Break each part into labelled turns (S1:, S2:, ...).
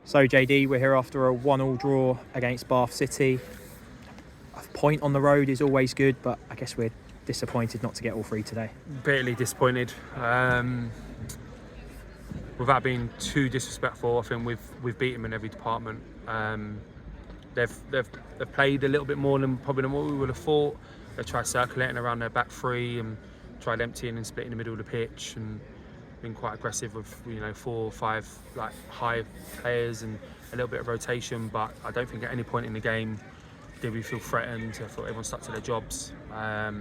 S1: So JD, we're here after a 1-1 draw against Bath City. A point on the road is always good, but I guess we're disappointed not to get all three today.
S2: Bitterly disappointed. Without being too disrespectful, I think we've beat them in every department. They've played a little bit more than what we would have thought. They tried circulating around their back three and tried emptying and splitting the middle of the pitch, and been quite aggressive with 4 or 5 like high players and a little bit of rotation. But I don't think at any point in the game did we feel threatened. I thought everyone stuck to their jobs. All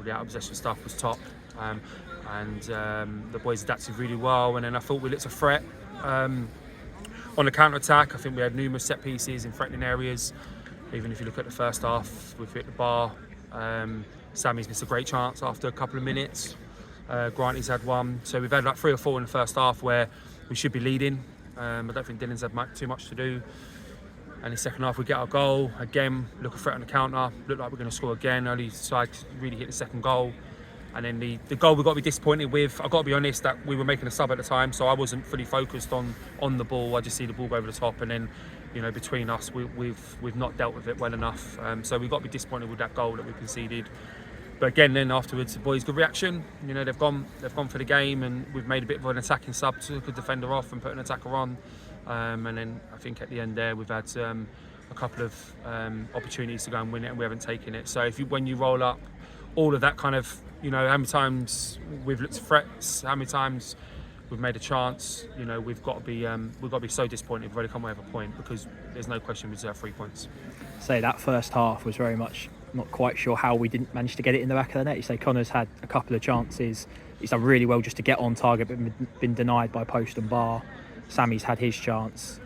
S2: the out of possession stuff was top, and the boys adapted really well. And then I thought we looked a threat on the counter attack. I think we had numerous set pieces in threatening areas. Even if you look at the first half, we've hit the bar. Sammy's missed a great chance after a couple of minutes. Granty's had one. So we've had like 3 or 4 in the first half where we should be leading. I don't think Dylan's had too much to do. And in the second half we get our goal. Again, look a threat on the counter. Look like we're going to score again. Only decide to really hit the second goal. And then the goal we've got to be disappointed with. I've got to be honest that we were making a sub at the time, so I wasn't fully focused on the ball. I just see the ball go over the top, and then between us we've not dealt with it well enough. So we've got to be disappointed with that goal that we conceded. But again, then afterwards, the boys' good reaction. They've gone for the game, and we've made a bit of an attacking sub, took a defender off and put an attacker on. And then I think at the end there, we've had a couple of opportunities to go and win it, and we haven't taken it. So when you roll up all of that kind of, how many times we've looked at threats, how many times we've made a chance, we've got to be so disappointed. We've already come away with a point, because there's no question we deserve 3 points.
S1: Say that first half was very much not quite sure how we didn't manage to get it in the back of the net. You say Connor's had a couple of chances. He's done really well just to get on target, but been denied by post and bar. Sammy's had his chance.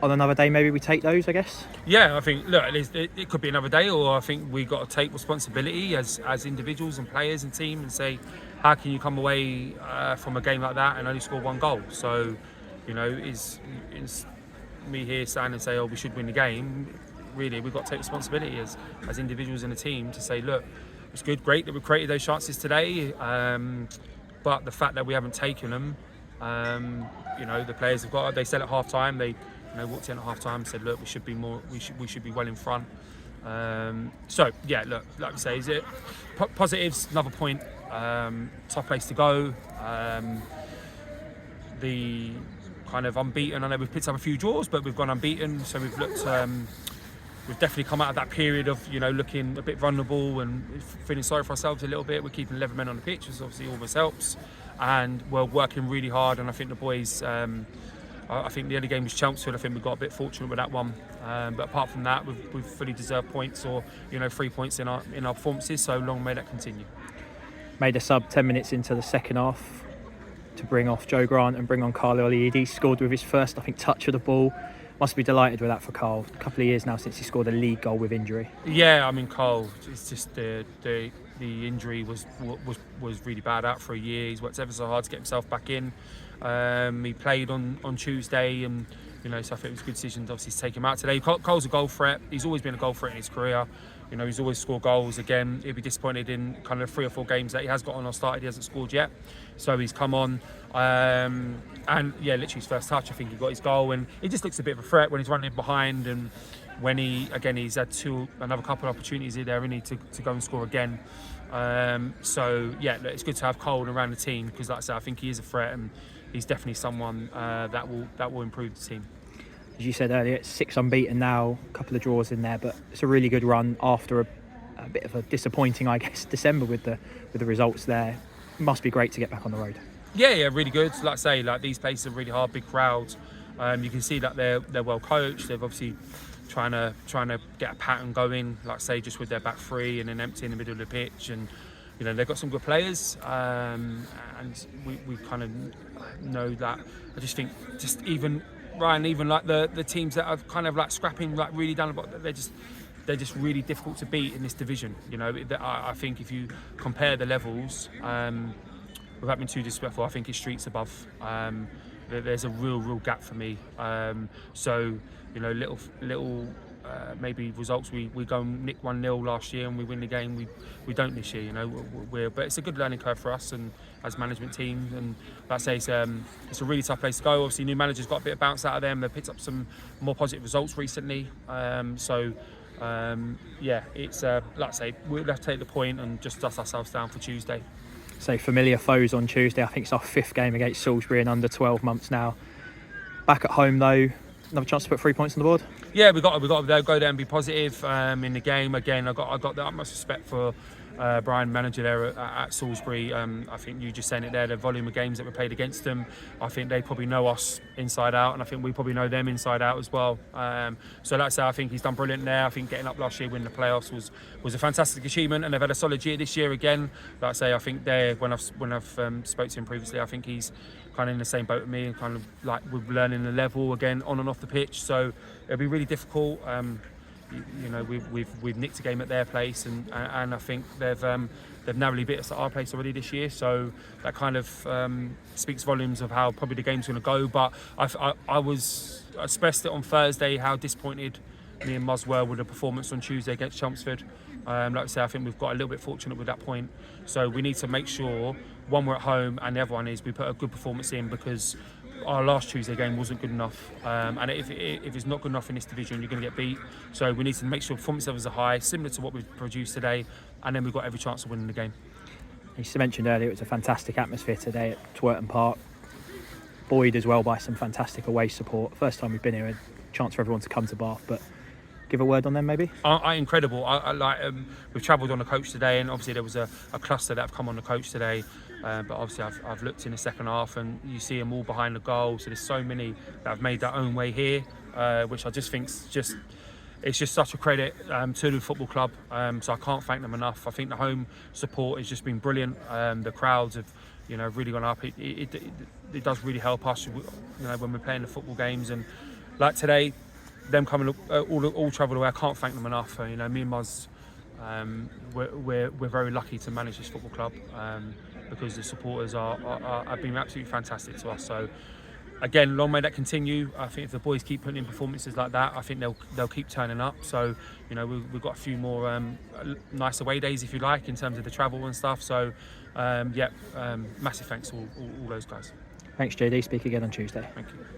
S1: On another day, maybe we take those, I guess.
S2: Yeah, I think it could be another day, or I think we've got to take responsibility as individuals and players and team and say, how can you come away from a game like that and only score 1 goal? So, is me here saying and say, oh, we should win the game. Really, we've got to take responsibility as individuals in a team to say, look, it's great that we created those chances today, but the fact that we haven't taken them, the players they said at half time, they walked in at half time and said, look, we should be well in front. So yeah, look, like we say, is it positives? Another point, tough place to go. The kind of unbeaten. I know we've picked up a few draws, but we've gone unbeaten. So we've looked. We've definitely come out of that period of looking a bit vulnerable and feeling sorry for ourselves a little bit. We're keeping 11 men on the pitch, which obviously always helps, and we're working really hard. And I think the boys. I think the early game was Chelmsford. I think we got a bit fortunate with that one, but apart from that, we've fully deserved points, or 3 points in our performances. So long may that continue.
S1: Made a sub 10 minutes into the second half to bring off Joe Grant and bring on Carl Oliidi. Scored with his first, I think, touch of the ball. Must be delighted with that for Carl. A couple of years now since he scored a league goal with injury. Yeah,
S2: I mean, Carl, it's just the injury was really bad out for a year. He's worked ever so hard to get himself back in. He played on Tuesday, and so I think it was a good decision to obviously take him out today. Carl's a goal threat. He's always been a goal threat in his career. He's always scored goals. Again, he'll be disappointed in kind of 3 or 4 games that he has got on or started. He hasn't scored yet, so he's come on. And yeah, literally his first touch, I think he got his goal, and he just looks a bit of a threat when he's running behind, and when he's had another couple of opportunities in there, to go and score again. So yeah, it's good to have Cole around the team, because like I said, I think he is a threat, and he's definitely someone that will improve the team.
S1: As you said earlier, it's 6 unbeaten now, a couple of draws in there, but it's a really good run after a bit of a disappointing, I guess, December with the results there. Must be great to get back on the road.
S2: Yeah, really good. Like I say, these places are really hard, big crowds. You can see that they're well coached. They've obviously trying to get a pattern going, like I say, just with their back three and then empty in the middle of the pitch, and they've got some good players, and we kind of know that. I just think even like the teams that are kind of like scrapping like really down the bottom, they're just really difficult to beat in this division. I think if you compare the levels, without being too disrespectful, I think it's streets above. There's a real gap for me. So little maybe results. We go and nick 1-0 last year and we win the game. We don't this year, you know. But it's a good learning curve for us and as management team. And like I say, it's a really tough place to go. Obviously, new managers got a bit of bounce out of them. They've picked up some more positive results recently. Yeah, it's like I say, we'll have to take the point and just dust ourselves down for Tuesday.
S1: So familiar foes on Tuesday. I think it's our 5th game against Salisbury in under 12 months now. Back at home though, another chance to put 3 points on the board.
S2: Yeah, we got to go there and be positive in the game. Again, I got the utmost respect for Brian, manager there at Salisbury. I think you just saying it there, the volume of games that were played against them, I think they probably know us inside out, and I think we probably know them inside out as well. So like I say, I think he's done brilliant there. I think getting up last year, winning the playoffs was a fantastic achievement, and they've had a solid year this year again. Like I say, I think when I've spoke to him previously, I think he's kind of in the same boat with me and kind of like we're learning the level again on and off the pitch. So it'll be really difficult. You know, we've nicked a game at their place, and I think they've narrowly beat us at our place already this year. So that kind of speaks volumes of how probably the game's going to go. But I expressed it on Thursday how disappointed me and Muzz were with the performance on Tuesday against Chelmsford. Like I say, I think we've got a little bit fortunate with that point. So we need to make sure, one, we're at home, and the other one is we put a good performance in, because our last Tuesday game wasn't good enough. And if it's not good enough in this division, you're going to get beat. So we need to make sure performance levels are high, similar to what we've produced today, and then we've got every chance of winning the game.
S1: You mentioned earlier it was a fantastic atmosphere today at Twerton Park, buoyed as well by some fantastic away support. First time we've been here, a chance for everyone to come to Bath, but give a word on them maybe?
S2: Incredible. We've travelled on the coach today, and obviously there was a cluster that have come on the coach today. But obviously I've looked in the second half and you see them all behind the goal. So there's so many that have made their own way here, which I just think it's just such a credit to the football club. So I can't thank them enough. I think the home support has just been brilliant. The crowds have, you know, really gone up. It does really help us, you know, when we're playing the football games. And like today, them coming all travel away, I can't thank them enough. You know, me and Muzz, we're very lucky to manage this football club, because the supporters have been absolutely fantastic to us. So again, long may that continue. I think if the boys keep putting in performances like that, I think they'll keep turning up. So, you know, we've got a few more nice away days, if you like, in terms of the travel and stuff. So massive thanks to all those guys.
S1: Thanks JD, speak again on Tuesday.
S2: Thank you.